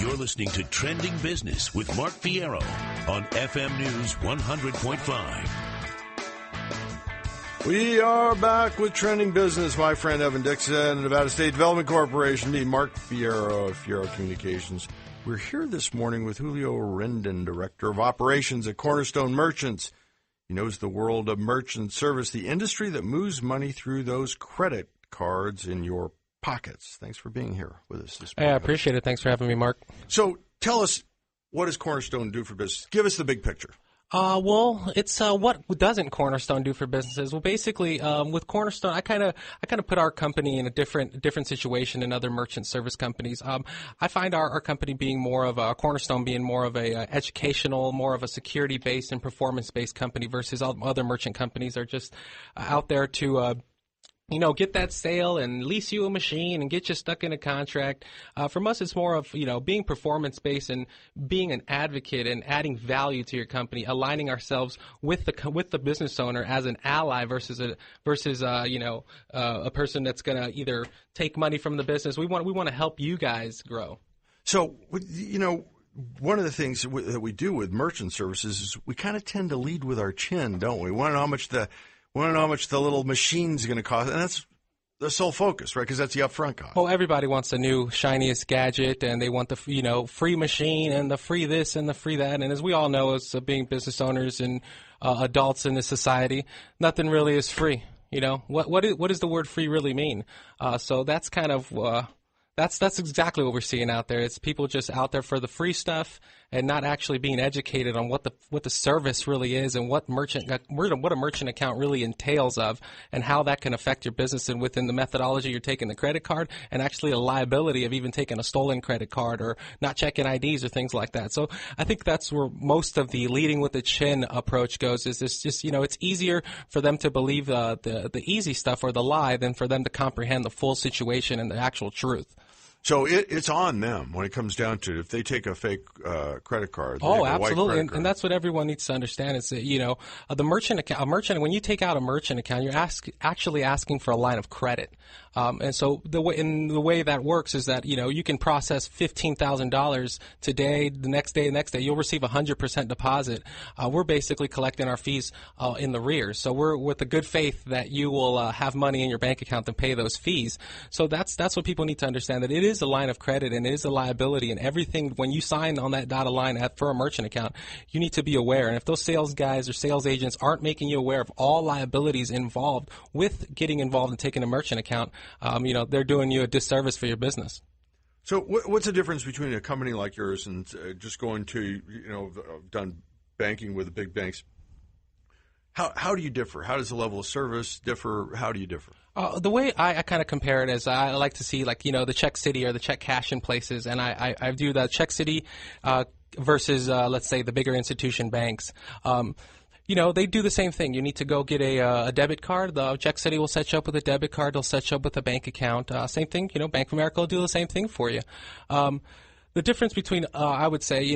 You're listening to Trending Business with Mark Fierro on FM News 100.5. We are back with Trending Business. My friend Evan Dixon, Nevada State Development Corporation, me, Mark Fierro of Fierro Communications. We're here this morning with Julio Rendon, Director of Operations at Cornerstone Merchants. He knows the world of merchant service, the industry that moves money through those credit cards in your pockets. Thanks for being here with us this morning. I appreciate it. Thanks for having me, Mark. So tell us, what does Cornerstone do for business? Give us the big picture. Well, it's what doesn't Cornerstone do for businesses? Well, basically, with Cornerstone, I kind of put our company in a different situation than other merchant service companies. I find our company being more of a Cornerstone being more of a educational, more of a security-based and performance-based company versus all other merchant companies are just out there to get that sale and lease you a machine and get you stuck in a contract. From us, it's more of, being performance-based and being an advocate and adding value to your company, aligning ourselves with the business owner as an ally versus a person that's going to either take money from the business. We want to help you guys grow. So, one of the things that we do with merchant services is we kind of tend to lead with our chin, don't we? We want to know how much the little machine's going to cost, and that's the sole focus, right? Because that's the upfront cost. Well, everybody wants the new shiniest gadget, and they want the free machine and the free this and the free that. And as we all know, as being business owners and adults in this society, nothing really is free. What does the word free really mean? So that's kind of that's exactly what we're seeing out there. It's people just out there for the free stuff and not actually being educated on what the service really is and what a merchant account really entails of and how that can affect your business and within the methodology you're taking the credit card and actually a liability of even taking a stolen credit card or not checking IDs or things like that. So I think that's where most of the leading with the chin approach goes. Is this just it's easier for them to believe the easy stuff or the lie than for them to comprehend the full situation and the actual truth. So it's on them when it comes down to it. If they take a fake credit card. Oh, absolutely, and that's what everyone needs to understand. Is that the merchant account. When you take out a merchant account, you're actually asking for a line of credit. And so the way that works is that you can process $15,000 today, the next day, you'll receive 100% deposit. We're basically collecting our fees in the rears. So we're with the good faith that you will have money in your bank account to pay those fees. So that's what people need to understand, that it is a line of credit and it is a liability, and everything when you sign on that dotted line for a merchant account, you need to be aware. And if those sales guys or sales agents aren't making you aware of all liabilities involved with getting involved in taking a merchant account, they're doing you a disservice for your business. So what's the difference between a company like yours and just going to, done banking with the big banks? How do you differ? How does the level of service differ? How do you differ? The way I kind of compare it is I like to see the Check City or the check cash in places, and I do the Check City versus let's say the bigger institution banks. They do the same thing. You need to go get a debit card. The Check City will set you up with a debit card. They'll set you up with a bank account. Same thing. Bank of America will do the same thing for you. The difference between, I would say,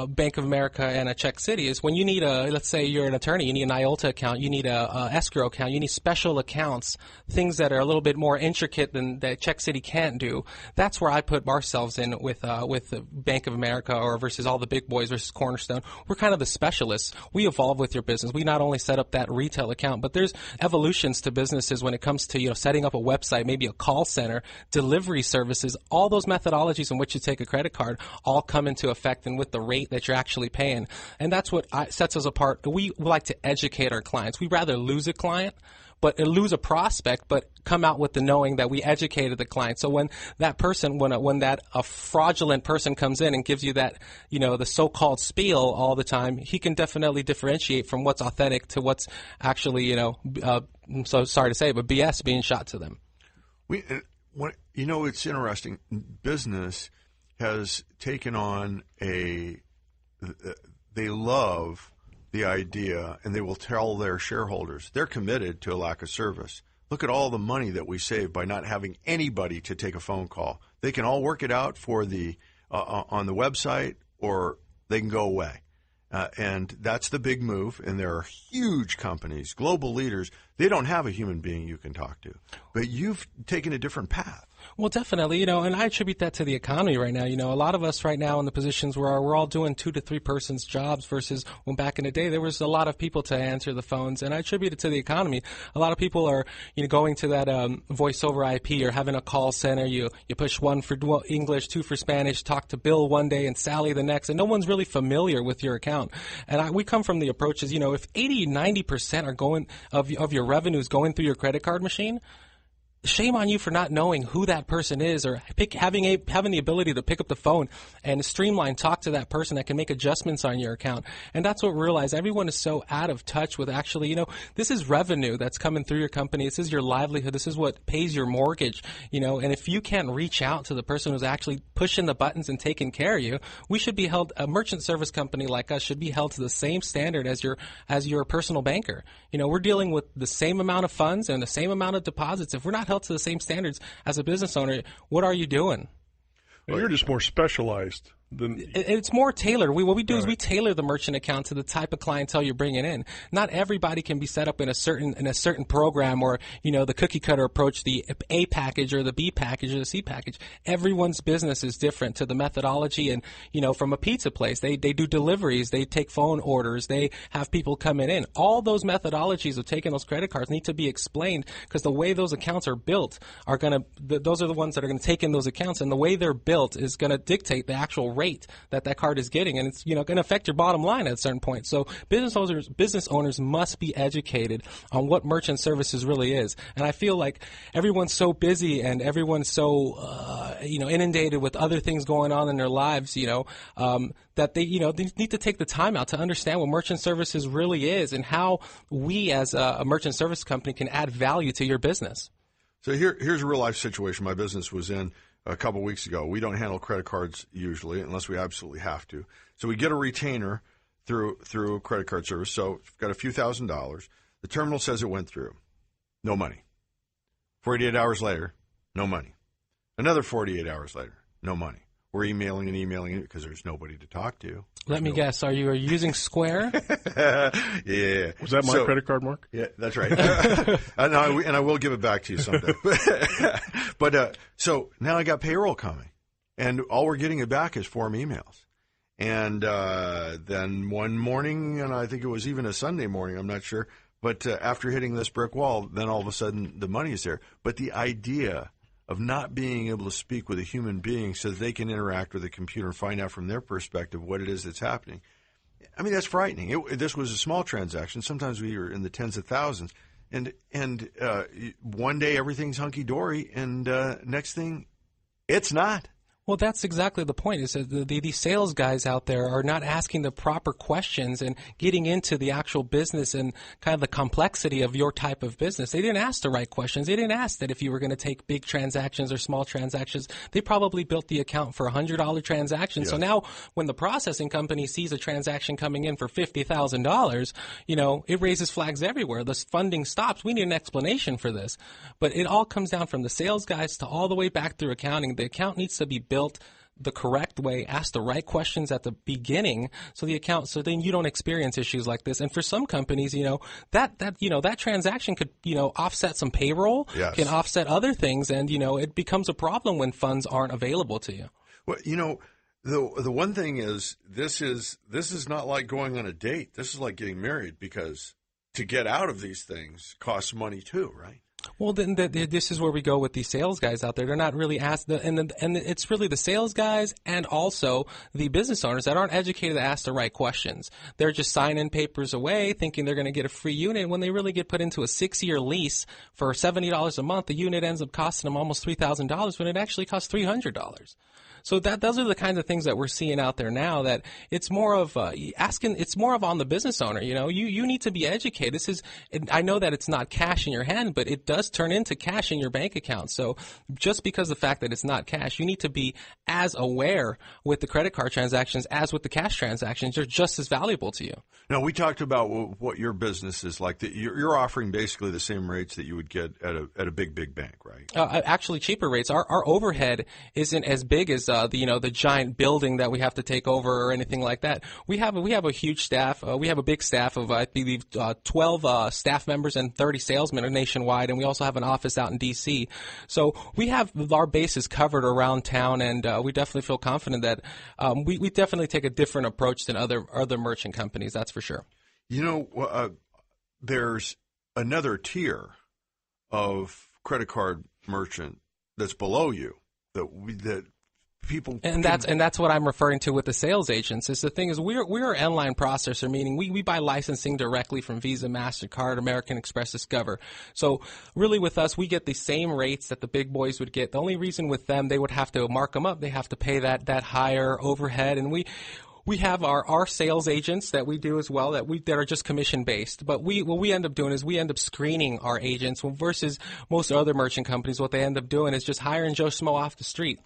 Bank of America and a Check City is when you need let's say you're an attorney, you need an IOLTA account, you need a escrow account, you need special accounts, things that are a little bit more intricate than that Check City can't do. That's where I put ourselves in with the Bank of America or versus all the big boys versus Cornerstone. We're kind of the specialists. We evolve with your business. We not only set up that retail account, but there's evolutions to businesses when it comes to, setting up a website, maybe a call center, delivery services, all those methodologies in which you take a credit card all come into effect and with the rate that you're actually paying. And that's what sets us apart. We like to educate our clients. We'd rather lose a client, but lose a prospect, but come out with the knowing that we educated the client. So when that person, when a fraudulent person comes in and gives you that, the so-called spiel all the time, he can definitely differentiate from what's authentic to what's actually, I'm so sorry to say, but BS being shot to them. It's interesting. Business has taken on they love the idea, and they will tell their shareholders they're committed to a lack of service. Look at all the money that we save by not having anybody to take a phone call. They can all work it out for on the website, or they can go away. And that's the big move, and there are huge companies, global leaders, They don't have a human being you can talk to. But you've taken a different path. Well, definitely, and I attribute that to the economy right now. A lot of us right now in the positions where we're all doing 2 to 3 persons jobs versus when back in the day there was a lot of people to answer the phones, and I attribute it to the economy. A lot of people are, going to that voice over IP or having a call center. You push 1 for English, 2 for Spanish, talk to Bill one day and Sally the next, and no one's really familiar with your account. And we come from the approach is, if 80, 90% are going of your revenues going through your credit card machine, shame on you for not knowing who that person is or having the ability to pick up the phone and streamline talk to that person that can make adjustments on your account. And that's what we realize. Everyone is so out of touch with actually, this is revenue that's coming through your company. This is your livelihood. This is what pays your mortgage, and if you can't reach out to the person who's actually pushing the buttons and taking care of you, we should be held, a merchant service company like us should be held to the same standard as your personal banker. We're dealing with the same amount of funds and the same amount of deposits. If we're not held to the same standards as a business owner, what are you doing? Well, you're just more specialized than... It's more tailored. What we do is we tailor the merchant account to the type of clientele you're bringing in. Not everybody can be set up in a certain program or, the cookie cutter approach, the A package or the B package or the C package. Everyone's business is different to the methodology. And, from a pizza place, they do deliveries, they take phone orders, they have people coming in. All those methodologies of taking those credit cards need to be explained because the way those accounts are built those are the ones that are going to take in those accounts, and the way they're built is going to dictate the actual rate that card is getting, and it's going to affect your bottom line at a certain point. So business owners must be educated on what merchant services really is. And I feel like everyone's so busy and everyone's so inundated with other things going on in their lives, that they need to take the time out to understand what merchant services really is and how we as a merchant service company can add value to your business. So here's a real life situation my business was in a couple of weeks ago. We don't handle credit cards usually unless we absolutely have to. So we get a retainer through a credit card service. So we've got a few $1,000s. The terminal says it went through. No money. 48 hours later, no money. Another 48 hours later, no money. We're emailing because there's nobody to talk to. Let me guess. Are you using Square? Yeah. Was that my credit card, Mark? Yeah, that's right. and I will give it back to you someday. But so now I got payroll coming, and all we're getting it back is form emails. And then one morning, and I think it was even a Sunday morning, I'm not sure, but after hitting this brick wall, then all of a sudden the money is there. But the idea of not being able to speak with a human being so that they can interact with a computer and find out from their perspective what it is that's happening. I mean, that's frightening. This was a small transaction. Sometimes we were in the tens of thousands. And one day everything's hunky-dory, and next thing, it's not. Well, that's exactly the point, is that the sales guys out there are not asking the proper questions and getting into the actual business and kind of the complexity of your type of business. They didn't ask the right questions. They didn't ask that if you were going to take big transactions or small transactions. They probably built the account for $100 transactions. Yeah. So now when the processing company sees a transaction coming in for $50,000, it raises flags everywhere. The funding stops. We need an explanation for this. But it all comes down from the sales guys to all the way back through accounting. The account needs to be built the correct way, ask the right questions at the beginning, so then you don't experience issues like this. And for some companies, that transaction could, offset some payroll, yes, can offset other things, and it becomes a problem when funds aren't available to you. Well, the one thing is this is not like going on a date. This is like getting married, because to get out of these things costs money too, right? Well, then this is where we go with these sales guys out there. They're not really asked, and it's really the sales guys and also the business owners that aren't educated to ask the right questions. They're just signing papers away, thinking they're going to get a free unit. When they really get put into a 6-year lease for $70 a month, the unit ends up costing them almost $3,000 when it actually costs $300. So those are the kinds of things that we're seeing out there now, that it's more of it's more of on the business owner. You need to be educated. I know that it's not cash in your hand, but it does turn into cash in your bank account. So just because of the fact that it's not cash, you need to be as aware with the credit card transactions as with the cash transactions. They're just as valuable to you. Now, we talked about what your business is like. You're offering basically the same rates that you would get at a big bank, right? Actually, cheaper rates. Our overhead isn't as big as the giant building that we have to take over or anything like that. We have a huge staff. We have a big staff of I believe 12 staff members and 30 salesmen nationwide, and we also have an office out in D.C. So we have our bases covered around town, and we definitely feel confident that we definitely take a different approach than other merchant companies. That's for sure. There's another tier of credit card merchant that's below you that people that's what I'm referring to with the sales agents. Is the thing is we're an inline processor, meaning we buy licensing directly from Visa, MasterCard, American Express, Discover. So really with us, we get the same rates that the big boys would get. The only reason with them, they would have to mark them up. They have to pay that higher overhead, and we have our sales agents that we do as well that are just commission based. But what we end up doing is we end up screening our agents versus most other merchant companies. What they end up doing is just hiring Joe Schmo off the street.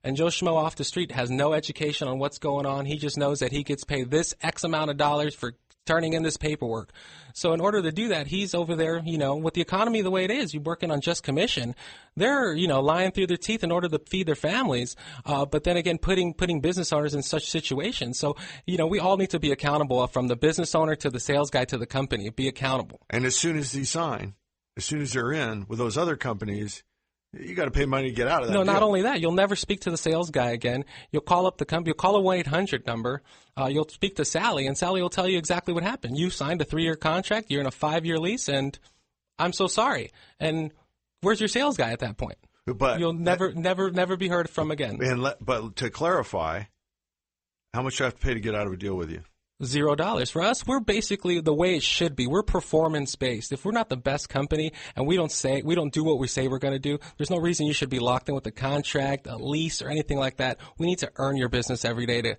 And Joe Schmo off the street has no education on what's going on. He just knows that he gets paid this X amount of dollars for turning in this paperwork. So in order to do that, he's over there, with the economy the way it is, you're working on just commission. They're, lying through their teeth in order to feed their families. But then again, putting business owners in such situations. So, we all need to be accountable, from the business owner to the sales guy to the company, be accountable. And as soon as they're in with those other companies, you got to pay money to get out of that. No, deal. Not only that, you'll never speak to the sales guy again. You'll call up the company. You'll call a 1-800 number. You'll speak to Sally, and Sally will tell you exactly what happened. You signed a 3-year contract. You're in a 5-year lease, and I'm so sorry. And where's your sales guy at that point? But you'll never be heard from again. But to clarify, how much do I have to pay to get out of a deal with you? $0. For us, we're basically the way it should be. We're performance-based. If we're not the best company and we don't do what we say we're going to do, there's no reason you should be locked in with a contract, a lease, or anything like that. We need to earn your business every day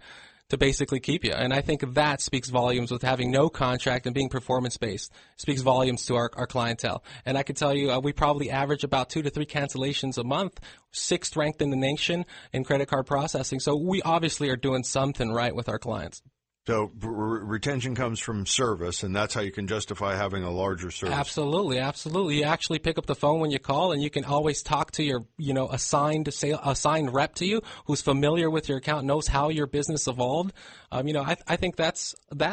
to basically keep you. And I think that speaks volumes with having no contract and being performance-based. Speaks volumes to our clientele. And I can tell you, we probably average about 2 to 3 cancellations a month, 6th ranked in the nation in credit card processing. So we obviously are doing something right with our clients. So retention comes from service, and that's how you can justify having a larger service. Absolutely. You actually pick up the phone when you call, and you can always talk to your, assigned rep to you who's familiar with your account, knows how your business evolved. I think that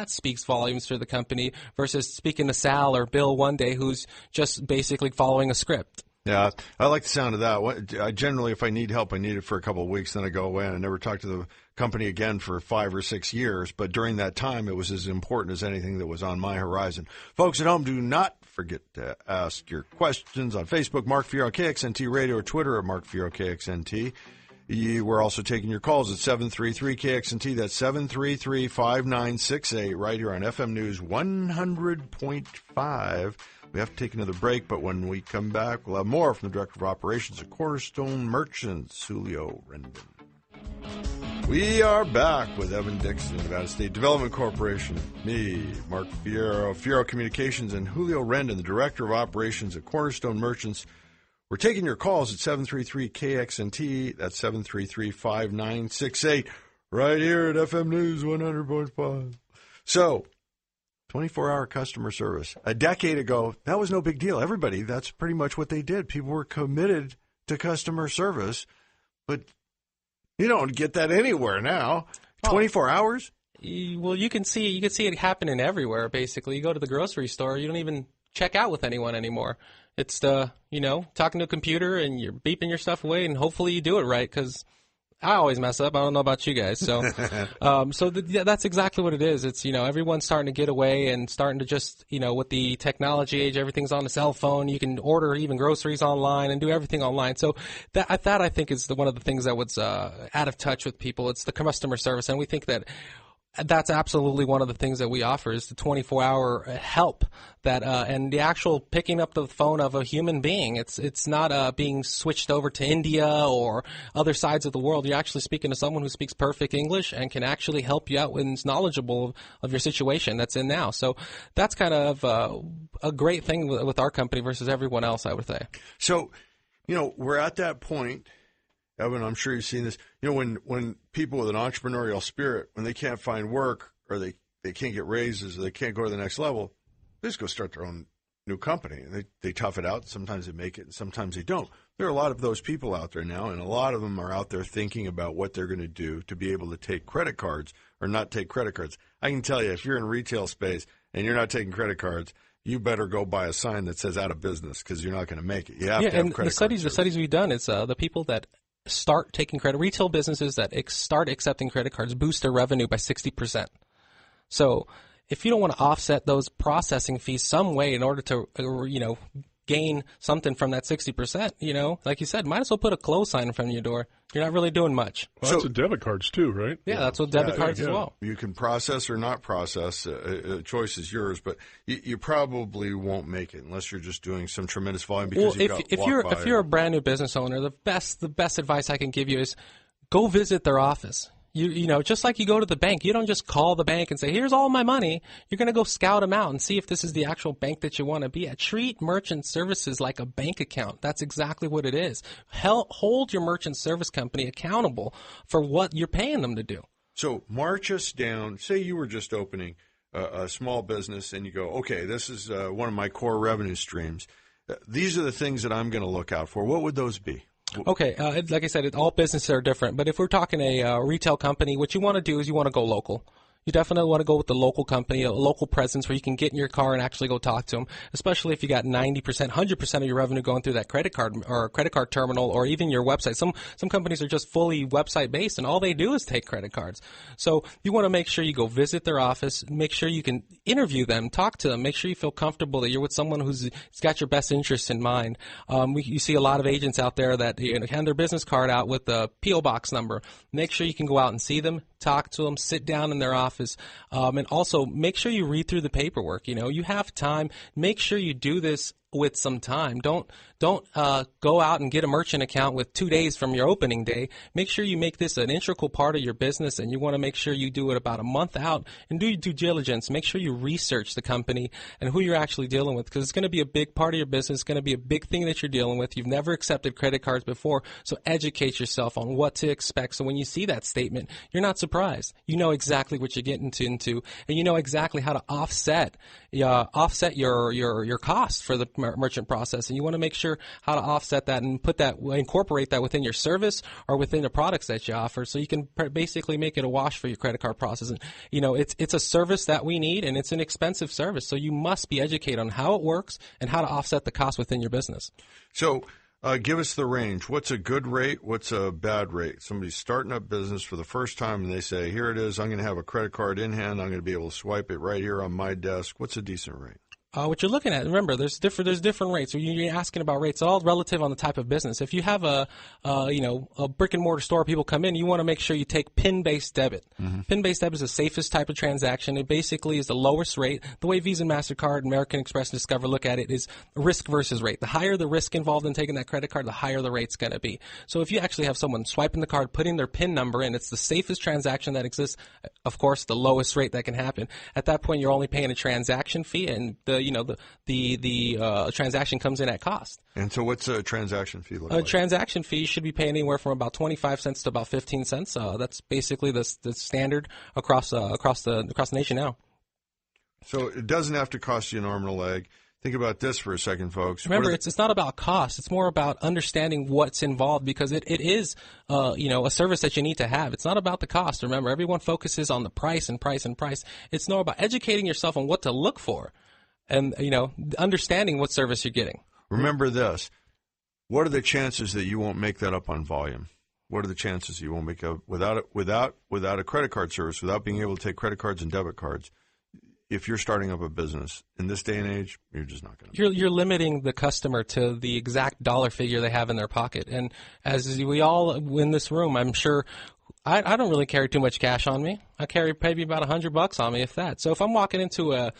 speaks volumes for the company versus speaking to Sal or Bill one day who's just basically following a script. Yeah, I like the sound of that. Generally, if I need help, I need it for a couple of weeks, then I go away and I never talk to the company again for 5 or 6 years. But during that time, it was as important as anything that was on my horizon. Folks at home, do not forget to ask your questions on Facebook, Mark Fierro, KXNT Radio, or Twitter at Mark Fierro, KXNT. We're also taking your calls at 733-KXNT. That's 733-5968 right here on FM News 100.5. We have to take another break, but when we come back, we'll have more from the Director of Operations at Cornerstone Merchants, Julio Rendon. We are back with Evan Dixon, Nevada State Development Corporation. Me, Mark Fierro, Fierro Communications, and Julio Rendon, the Director of Operations at Cornerstone Merchants. We're taking your calls at 733-KXNT. That's 733-5968 right here at FM News 100.5. So, 24-hour customer service. A decade ago, that was no big deal. That's pretty much what they did. People were committed to customer service, but you don't get that anywhere now. 24 hours? Well, you can see it happening everywhere, basically. You go to the grocery store, you don't even check out with anyone anymore. It's talking to a computer and you're beeping your stuff away, and hopefully you do it right, because I always mess up. I don't know about you guys. So, that's exactly what it is. It's, everyone's starting to get away and starting to just, with the technology age, everything's on the cell phone. You can order even groceries online and do everything online. So that I think is one of the things that was out of touch with people. It's the customer service. And we think that That's absolutely one of the things that we offer is the 24-hour help that and the actual picking up the phone of a human being. It's not being switched over to India or other sides of the world. You're actually speaking to someone who speaks perfect English and can actually help you out and is knowledgeable of your situation that's in now. So that's kind of a great thing with our company versus everyone else, I would say. So, we're at that point. Evan, I'm sure you've seen this. When people with an entrepreneurial spirit, when they can't find work or they can't get raises or they can't go to the next level, they just go start their own new company. They tough it out. Sometimes they make it and sometimes they don't. There are a lot of those people out there now, and a lot of them are out there thinking about what they're going to do to be able to take credit cards or not take credit cards. I can tell you, if you're in retail space and you're not taking credit cards, you better go buy a sign that says out of business because you're not going to make it. You have to have credit cards. The studies we've done, it's the people that start taking credit, retail businesses that start accepting credit cards boost their revenue by 60%. So if you don't want to offset those processing fees some way in order to, gain something from that 60%, like you said, might as well put a close sign in front of your door. You're not really doing much. Well, that's what debit cards too, right? Yeah, that's what debit cards as well. You can process or not process. Choice is yours, but you probably won't make it unless you're just doing some tremendous volume. Because if you're a brand new business owner, the best advice I can give you is go visit their office. Just like you go to the bank, you don't just call the bank and say, here's all my money. You're going to go scout them out and see if this is the actual bank that you want to be at. Treat merchant services like a bank account. That's exactly what it is. Hold your merchant service company accountable for what you're paying them to do. So march us down. Say you were just opening a small business and you go, okay, this is one of my core revenue streams. These are the things that I'm going to look out for. What would those be? Okay, like I said, all businesses are different. But if we're talking a retail company, what you want to do is you want to go local. You definitely want to go with the local company, a local presence where you can get in your car and actually go talk to them, especially if you got 90%, 100% of your revenue going through that credit card or credit card terminal or even your website. Some companies are just fully website based and all they do is take credit cards. So you want to make sure you go visit their office, make sure you can interview them, talk to them, make sure you feel comfortable that you're with someone who's got your best interests in mind. You see a lot of agents out there that hand their business card out with the P.O. box number. Make sure you can go out and see them, talk to them, sit down in their office. And also make sure you read through the paperwork. You have time. Make sure you do this with some time. Don't go out and get a merchant account with 2 days from your opening day. Make sure you make this an integral part of your business, and you want to make sure you do it about a month out and do your due diligence. Make sure you research the company and who you're actually dealing with, because it's going to be a big part of your business. It's going to be a big thing that you're dealing with. You've never accepted credit cards before, so educate yourself on what to expect. So when you see that statement, you're not surprised. You know exactly what you're getting into, and you know exactly how to offset your costs for the merchant process, and you want to make sure how to offset that and incorporate that within your service or within the products that you offer, so you can basically make it a wash for your credit card process. And it's a service that we need, and it's an expensive service, so you must be educated on how it works and how to offset the cost within your business. So give us the range. What's a good rate? What's a bad rate? Somebody's starting up business for the first time and they say, here it is, I'm going to have a credit card in hand, I'm going to be able to swipe it right here on my desk. What's a decent rate? What you're looking at, remember, there's different rates. So you're asking about rates. It's all relative on the type of business. If you have a brick and mortar store, people come in, you want to make sure you take PIN-based debit. Mm-hmm. PIN-based debit is the safest type of transaction. It basically is the lowest rate. The way Visa, MasterCard, American Express, and Discover look at it is risk versus rate. The higher the risk involved in taking that credit card, the higher the rate's going to be. So if you actually have someone swiping the card, putting their PIN number in, it's the safest transaction that exists. Of course, the lowest rate that can happen. At that point, you're only paying a transaction fee, and the transaction comes in at cost. And so what's a transaction fee look like? A transaction fee should be paying anywhere from about 25 cents to about 15 cents. That's basically the standard across the nation now. So it doesn't have to cost you an arm and a leg. Think about this for a second, folks. Remember, it's not about cost. It's more about understanding what's involved, because it is a service that you need to have. It's not about the cost. Remember, everyone focuses on the price and price and price. It's more about educating yourself on what to look for. And, understanding what service you're getting. Remember this. What are the chances that you won't make that up on volume? What are the chances you won't make up without a credit card service, without being able to take credit cards and debit cards? If you're starting up a business in this day and age, you're just not going to. You're limiting the customer to the exact dollar figure they have in their pocket. And as we all in this room, I'm sure I don't really carry too much cash on me. I carry maybe about $100 on me, if that. So if I'm walking into a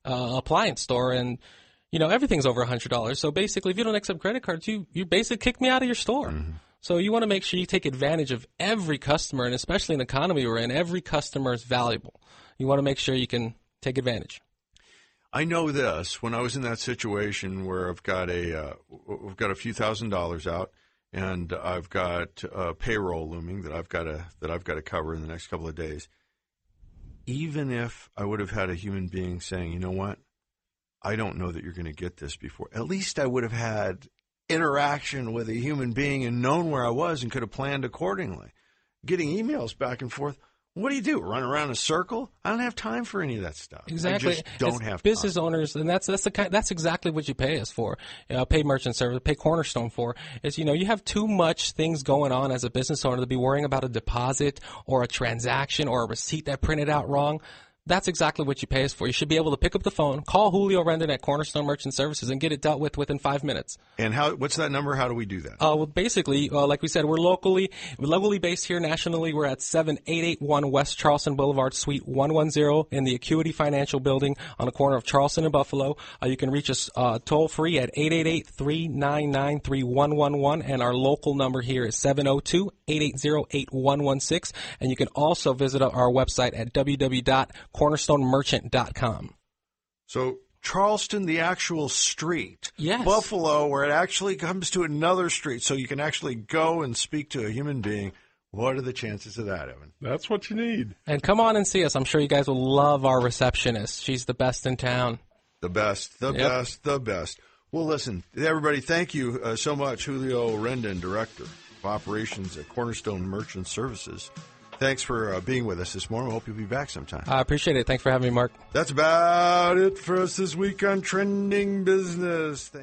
appliance store and everything's over $100, so basically if you don't accept credit cards, you basically kick me out of your store. Mm-hmm. So you want to make sure you take advantage of every customer, and especially in the economy we're in, every customer is valuable. You want to make sure you can take advantage. I know this. When I was in that situation where I've got a few $1,000s out, and I've got payroll looming that I've got to cover in the next couple of days. Even if I would have had a human being saying, you know what, I don't know that you're going to get this before. At least I would have had interaction with a human being and known where I was and could have planned accordingly. Getting emails back and forth. What do you do? Run around in a circle? I don't have time for any of that stuff. Exactly. I just don't have business time. Owners, and that's exactly what you pay us for. Pay merchant service, pay Cornerstone for. Is you have too much things going on as a business owner to be worrying about a deposit or a transaction or a receipt that printed out wrong. That's exactly what you pay us for. You should be able to pick up the phone, call Julio Rendon at Cornerstone Merchant Services, and get it dealt with within 5 minutes. And what's that number? How do we do that? Well, basically, like we said, we're locally based here nationally. We're at 7881 West Charleston Boulevard, Suite 110 in the Acuity Financial Building on the corner of Charleston and Buffalo. You can reach us toll-free at 888-399-3111, and our local number here is 702-880-8116. And you can also visit our website at www.cornerstonemerchant.com. So Charleston, the actual street. Yes. Buffalo, where it actually comes to another street, so you can actually go and speak to a human being. What are the chances of that, Evan? That's what you need. And come on and see us. I'm sure you guys will love our receptionist. She's the best in town. The best. Well, listen, everybody, thank you so much. Julio Rendon, Director of Operations at Cornerstone Merchant Services. Thanks for being with us this morning. I hope you'll be back sometime. I appreciate it. Thanks for having me, Mark. That's about it for us this week on Trending Business. Thank you.